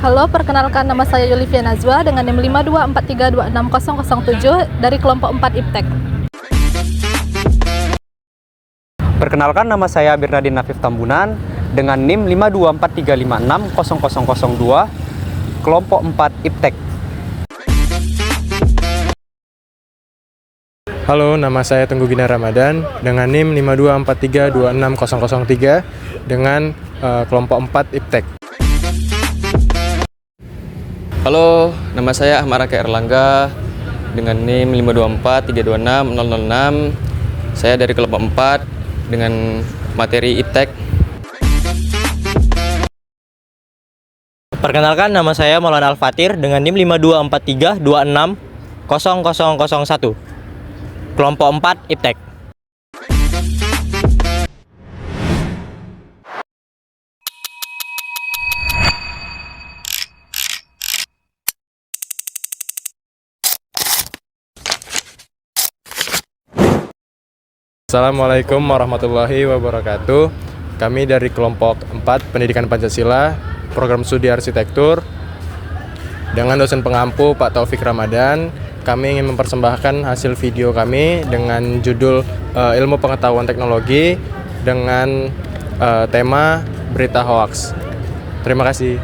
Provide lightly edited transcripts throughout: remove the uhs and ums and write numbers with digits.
Halo, perkenalkan nama saya Yulivia Nazwa dengan NIM 524326007 dari kelompok 4 IPTEK. Perkenalkan nama saya Bernardin Nafif Tambunan dengan NIM 52435560002 kelompok 4 IPTEK. Halo, nama saya Tenggu Gina Ramadan dengan NIM 524326003 dengan kelompok 4 IPTEK. Halo, nama saya Ahmad Raka Erlangga dengan NIM 524326006. Saya dari kelompok 4 dengan materi IPTEK. Perkenalkan, nama saya Maulana Al-Fatir dengan NIM 52432600001 kelompok 4 IPTEK. Assalamualaikum warahmatullahi wabarakatuh. Kami dari kelompok 4 Pendidikan Pancasila, Program Studi Arsitektur, dengan dosen pengampu Pak Taufik Ramadan. Kami ingin mempersembahkan hasil video kami dengan judul Ilmu Pengetahuan Teknologi dengan tema berita hoaks. Terima kasih.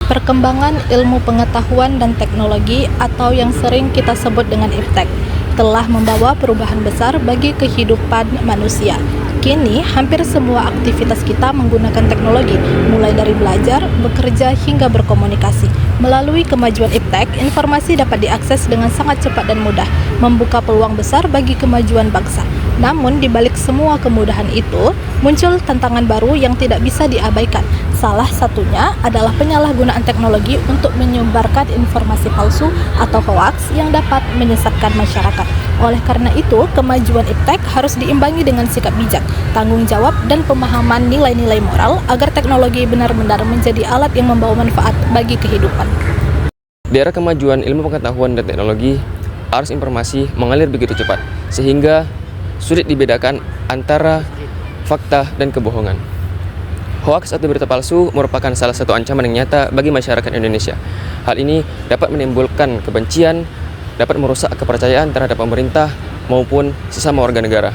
Perkembangan ilmu pengetahuan dan teknologi atau yang sering kita sebut dengan IPTEK telah membawa perubahan besar bagi kehidupan manusia. Kini, hampir semua aktivitas kita menggunakan teknologi, mulai dari belajar, bekerja, hingga berkomunikasi. Melalui kemajuan IPTEK, informasi dapat diakses dengan sangat cepat dan mudah, membuka peluang besar bagi kemajuan bangsa. Namun, di balik semua kemudahan itu, muncul tantangan baru yang tidak bisa diabaikan. Salah satunya adalah penyalahgunaan teknologi untuk menyebarkan informasi palsu atau hoaks yang dapat menyesatkan masyarakat. Oleh karena itu, kemajuan IPTEK harus diimbangi dengan sikap bijak, tanggung jawab, dan pemahaman nilai-nilai moral agar teknologi benar-benar menjadi alat yang membawa manfaat bagi kehidupan. Di era kemajuan ilmu pengetahuan dan teknologi, arus informasi mengalir begitu cepat, sehingga sulit dibedakan antara fakta dan kebohongan. Hoaks atau berita palsu merupakan salah satu ancaman yang nyata bagi masyarakat Indonesia. Hal ini dapat menimbulkan kebencian, dapat merusak kepercayaan terhadap pemerintah maupun sesama warga negara.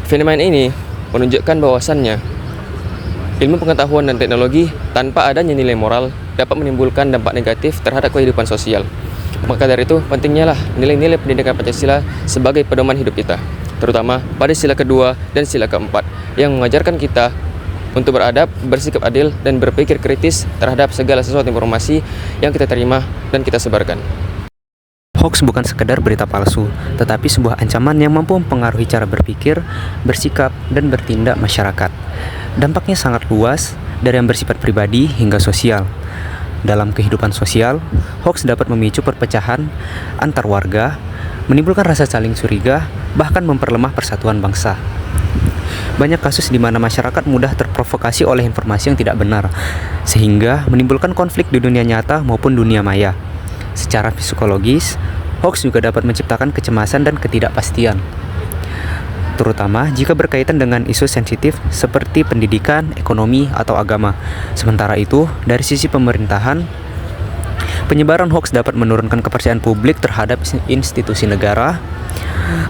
Fenomena ini menunjukkan bahwasannya ilmu pengetahuan dan teknologi tanpa adanya nilai moral dapat menimbulkan dampak negatif terhadap kehidupan sosial. Maka dari itu, pentingnya lah nilai-nilai pendidikan Pancasila sebagai pedoman hidup kita, terutama pada sila kedua dan sila keempat, yang mengajarkan kita untuk beradab, bersikap adil, dan berpikir kritis terhadap segala sesuatu informasi yang kita terima dan kita sebarkan. Hoax bukan sekedar berita palsu, tetapi sebuah ancaman yang mampu mempengaruhi cara berpikir, bersikap, dan bertindak masyarakat. Dampaknya sangat luas, dari yang bersifat pribadi hingga sosial. Dalam kehidupan sosial, hoax dapat memicu perpecahan antar warga, menimbulkan rasa saling curiga, bahkan memperlemah persatuan bangsa. Banyak kasus di mana masyarakat mudah terprovokasi oleh informasi yang tidak benar, sehingga menimbulkan konflik di dunia nyata maupun dunia maya. Secara psikologis, hoax juga dapat menciptakan kecemasan dan ketidakpastian, terutama jika berkaitan dengan isu sensitif seperti pendidikan, ekonomi, atau agama. Sementara itu, dari sisi pemerintahan, penyebaran hoax dapat menurunkan kepercayaan publik terhadap institusi negara,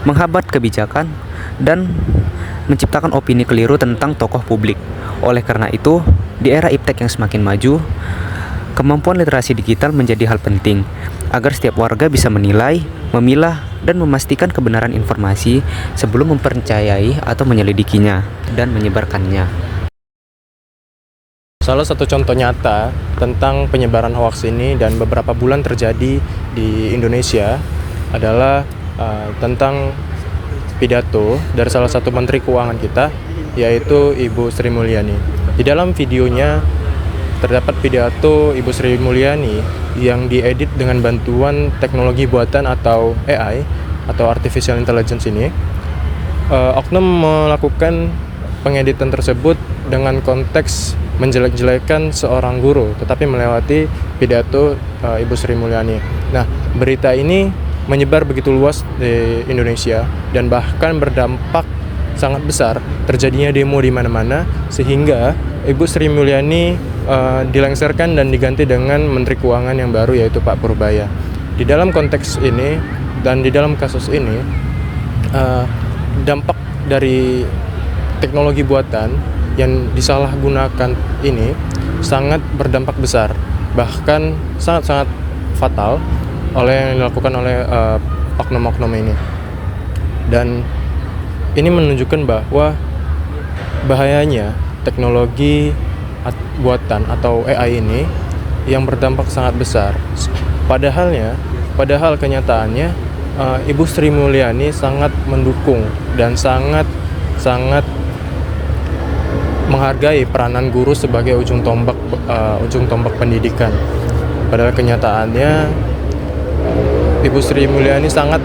menghambat kebijakan, dan menciptakan opini keliru tentang tokoh publik. Oleh karena itu, di era IPTEK yang semakin maju, kemampuan literasi digital menjadi hal penting agar setiap warga bisa menilai, memilah, dan memastikan kebenaran informasi sebelum mempercayai atau menyelidikinya dan menyebarkannya. Salah satu contoh nyata tentang penyebaran hoaks ini dan beberapa bulan terjadi di Indonesia adalah tentang pidato dari salah satu Menteri Keuangan kita, yaitu Ibu Sri Mulyani. Di dalam videonya terdapat pidato Ibu Sri Mulyani yang diedit dengan bantuan teknologi buatan atau AI atau Artificial Intelligence ini. Oknum melakukan pengeditan tersebut dengan konteks menjelek-jelekan seorang guru, tetapi melewati pidato Ibu Sri Mulyani. Nah, berita ini menyebar begitu luas di Indonesia dan bahkan berdampak sangat besar, terjadinya demo di mana-mana, sehingga Ibu Sri Mulyani dilengsarkan dan diganti dengan Menteri Keuangan yang baru, yaitu Pak Purbaya. Di dalam konteks ini dan di dalam kasus ini, dampak dari teknologi buatan yang disalahgunakan ini sangat berdampak besar, bahkan sangat-sangat fatal oleh yang dilakukan oleh oknum-oknum ini. Dan ini menunjukkan bahwa bahayanya teknologi buatan atau AI ini yang berdampak sangat besar. Padahal kenyataannya Ibu Sri Mulyani sangat mendukung dan sangat menghargai peranan guru sebagai ujung tombak pendidikan. Padahal kenyataannya Ibu Sri Mulyani sangat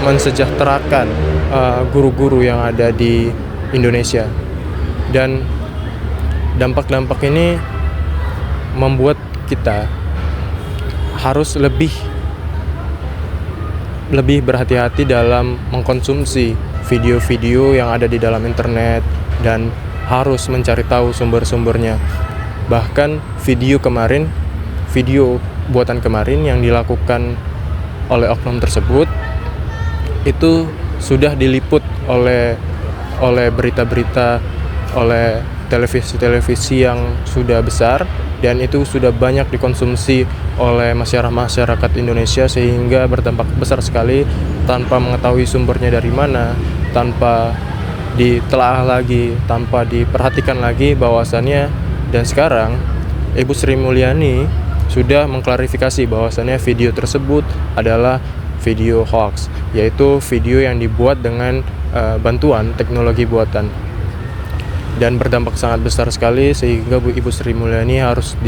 mensejahterakan guru-guru yang ada di Indonesia, dan dampak-dampak ini membuat kita harus lebih berhati-hati dalam mengkonsumsi video-video yang ada di dalam internet dan harus mencari tahu sumber-sumbernya. Bahkan video buatan kemarin yang dilakukan oleh oknum tersebut itu sudah diliput oleh berita-berita, oleh televisi-televisi yang sudah besar, dan itu sudah banyak dikonsumsi oleh masyarakat Indonesia, sehingga berdampak besar sekali tanpa mengetahui sumbernya dari mana, tanpa ditelaah lagi, tanpa diperhatikan lagi bahwasannya. Dan sekarang Ibu Sri Mulyani sudah mengklarifikasi bahwasannya video tersebut adalah video hoax, yaitu video yang dibuat dengan bantuan teknologi buatan, dan berdampak sangat besar sekali, sehingga Ibu Sri Mulyani harus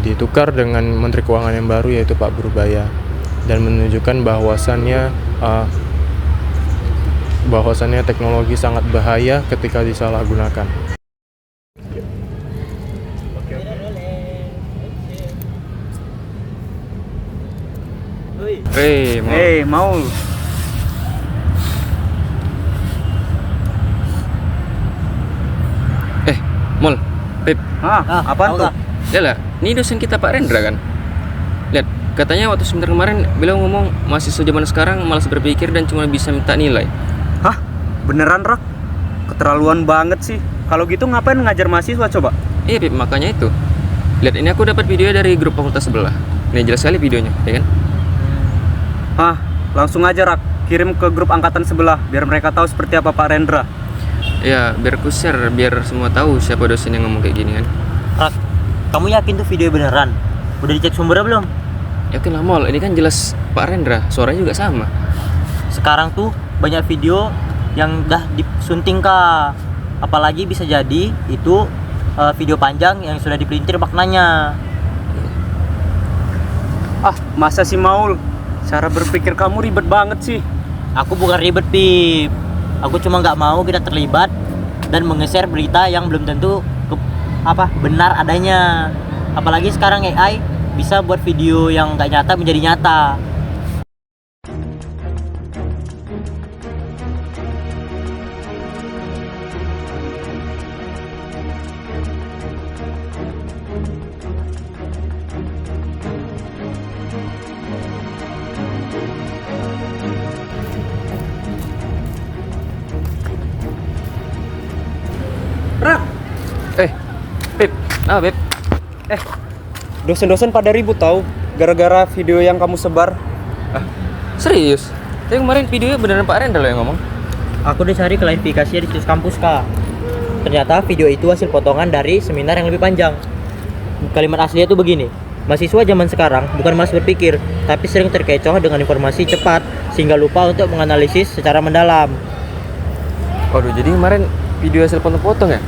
ditukar dengan Menteri Keuangan yang baru, yaitu Pak Purbaya, dan menunjukkan bahwasannya teknologi sangat bahaya ketika disalahgunakan. Mau. Mol, Pip, Apaan tuh? lihat lah, ini dosen kita Pak Rendra kan. Lihat, katanya waktu sebentar kemarin beliau ngomong mahasiswa zaman sekarang malas berpikir dan cuma bisa minta nilai. Hah? Beneran, Rak? Keterlaluan banget sih. Kalau gitu ngapain ngajar mahasiswa coba? Iya Pip, makanya itu. Lihat, ini aku dapat video dari grup fakultas sebelah. Ini jelas sekali videonya, ya kan? Langsung aja, Rak. Kirim ke grup angkatan sebelah biar mereka tahu seperti apa Pak Rendra. Ya, biar aku share, biar semua tahu siapa dosen yang ngomong kayak gini kan. Rak, kamu yakin tuh video beneran? Udah dicek sumbernya belum? Yakin lah Mol, ini kan jelas Pak Rendra, suaranya juga sama. Sekarang tuh banyak video yang udah disunting Kak. Apalagi bisa jadi itu video panjang yang sudah dipelintir maknanya. Masa sih Maul? Cara berpikir kamu ribet banget sih. Aku bukan ribet, Pip. Aku cuma nggak mau kita terlibat dan menge-share berita yang belum tentu benar adanya. Apalagi sekarang AI bisa buat video yang nggak nyata menjadi nyata. Pip, Pip? Dosen-dosen pada ribut tahu gara-gara video yang kamu sebar. Serius? Tapi kemarin videonya beneran Pak Rendra loh yang ngomong. Aku udah cari klarifikasinya di situs kampus, Kak. Ternyata video itu hasil potongan dari seminar yang lebih panjang. Kalimat aslinya tuh begini: mahasiswa zaman sekarang bukan malas berpikir, tapi sering terkecoh dengan informasi cepat sehingga lupa untuk menganalisis secara mendalam. Waduh, jadi kemarin video hasil potong-potong ya?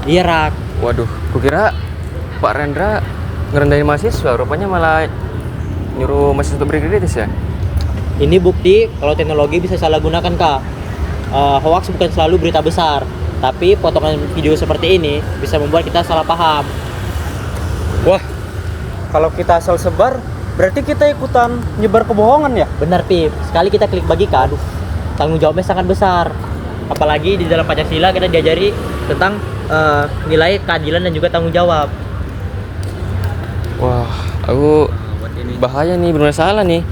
Iya, Rak. Waduh, kukira Pak Rendra ngerendahin mahasiswa, rupanya malah nyuruh mahasiswa berkredit ya? Ini bukti kalau teknologi bisa salah gunakan, Kak. Hoax bukan selalu berita besar, tapi potongan video seperti ini bisa membuat kita salah paham. Wah, kalau kita asal sebar, berarti kita ikutan nyebar kebohongan ya? Benar, Pip. Sekali kita klik bagikan, tanggung jawabnya sangat besar. Apalagi di dalam Pancasila kita diajari tentang nilai keadilan dan juga tanggung jawab. Wah, aku bahaya nih, benar salah nih.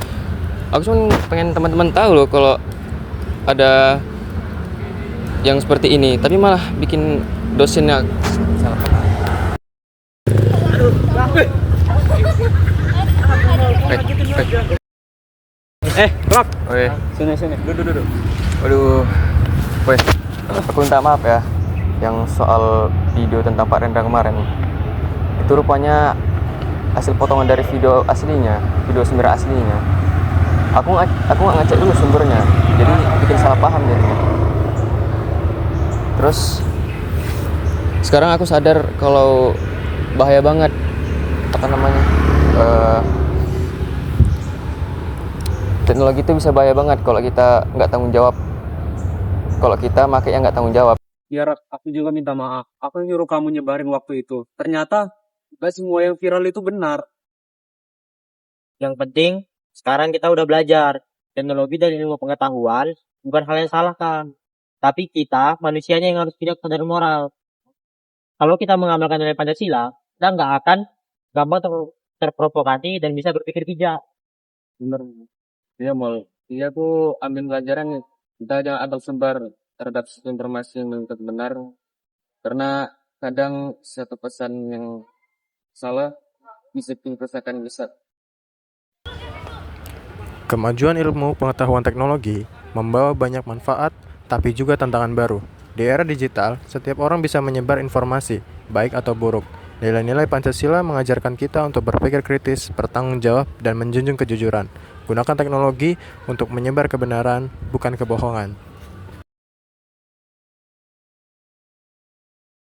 Aku cuma pengen teman-teman tahu loh kalau ada yang seperti ini, tapi malah bikin dosennya salah paham. Rock. Oke. Sini, duduk. Waduh, weh, aku minta maaf ya, yang soal video tentang Pak Rendra kemarin. Itu rupanya hasil potongan dari video aslinya, video sumber aslinya. Aku nggak ngecek dulu sumbernya, jadi bikin salah paham jadinya. Terus sekarang aku sadar kalau bahaya banget, apa namanya, teknologi itu bisa bahaya banget kalau kita nggak tanggung jawab. Kalau kita makanya nggak tanggung jawab. Ya, Rak, aku juga minta maaf. Aku yang nyuruh kamu nyebarin waktu itu. Ternyata gak semua yang viral itu benar. Yang penting sekarang kita udah belajar. Teknologi dan ilmu pengetahuan bukan hal yang salah kan. Tapi kita manusianya yang harus punya kesadaran moral. Kalau kita mengamalkan nilai Pancasila, kita nggak akan gampang terprovokasi dan bisa berpikir bijak. Bener. Iya, Mol. Iya, aku ambil pelajaran nih. Kita jangan asal sebar terhadap informasi yang belum tentu benar. Karena kadang satu pesan yang salah bisa bikin kerusakan besar. Kemajuan ilmu pengetahuan teknologi membawa banyak manfaat, tapi juga tantangan baru. Di era digital, setiap orang bisa menyebar informasi, baik atau buruk. Nilai-nilai Pancasila mengajarkan kita untuk berpikir kritis, bertanggung jawab, dan menjunjung kejujuran. Gunakan teknologi untuk menyebar kebenaran, bukan kebohongan.